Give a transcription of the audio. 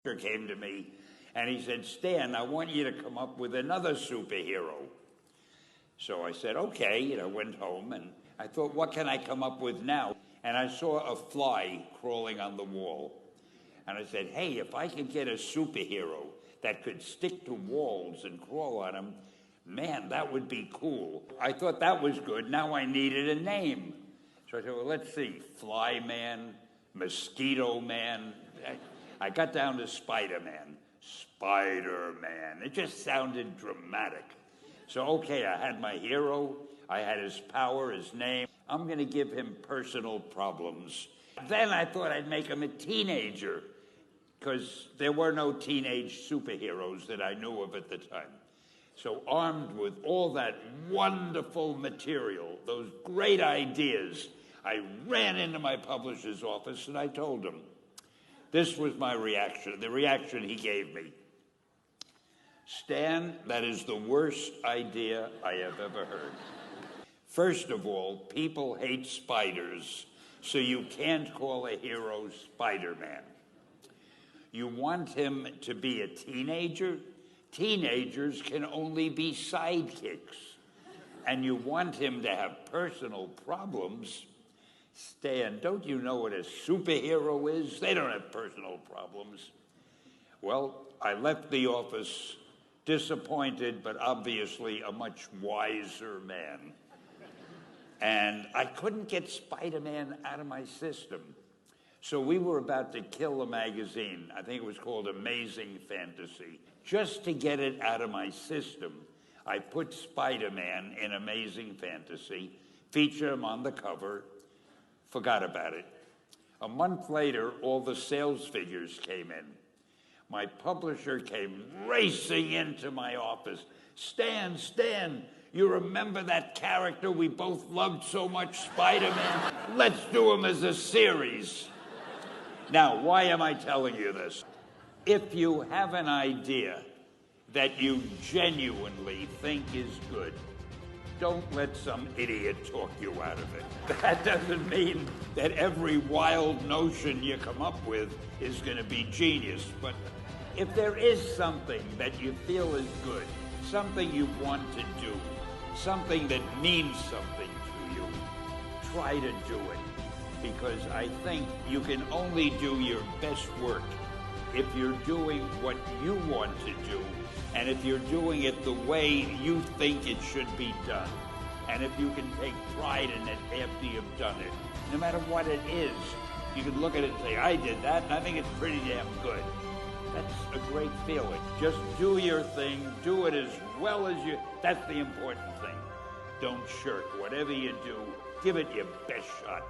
came to me and he said, Stan, I want you to come up with another superhero. So I said, okay, and I went home and I thought, what can I come up with now? And I saw a fly crawling on the wall. And I said, hey, if I could get a superhero that could stick to walls and crawl on them, man, that would be cool. I thought that was good. Now I needed a name. So I said, well, let's see, Fly Man, Mosquito Man. I got down to Spider-Man. Spider-Man. It just sounded dramatic. So, okay, I had my hero. I had his power, his name. I'm going to give him personal problems. Then I thought I'd make him a teenager, because there were no teenage superheroes that I knew of at the time. So armed with all that wonderful material, those great ideas, I ran into my publisher's office and I told him. This was my reaction, the reaction he gave me. Stan, that is the worst idea I have ever heard. First of all, people hate spiders, so you can't call a hero Spider-Man. You want him to be a teenager? Teenagers can only be sidekicks. And you want him to have personal problems? Stan, don't you know what a superhero is? They don't have personal problems. Well, I left the office disappointed, but obviously a much wiser man. And I couldn't get Spider-Man out of my system. So we were about to kill a magazine. I think it was called Amazing Fantasy. Just to get it out of my system, I put Spider-Man in Amazing Fantasy, featured him on the cover, forgot about it. A month later, all the sales figures came in. My publisher came racing into my office. Stan, you remember that character we both loved so much, Spider-Man? Let's do him as a series. Now, why am I telling you this? If you have an idea that you genuinely think is good, don't let some idiot talk you out of it. That doesn't mean that every wild notion you come up with is going to be genius, but if there is something that you feel is good, something you want to do, something that means something to you, try to do it. Because I think you can only do your best work if you're doing what you want to do, and if you're doing it the way you think it should be done, and if you can take pride in it after you've done it. No matter what it is, you can look at it and say, I did that, and I think it's pretty damn good. That's a great feeling. Just do your thing, do it as well as you, that's the important thing. Don't shirk. Whatever you do, give it your best shot.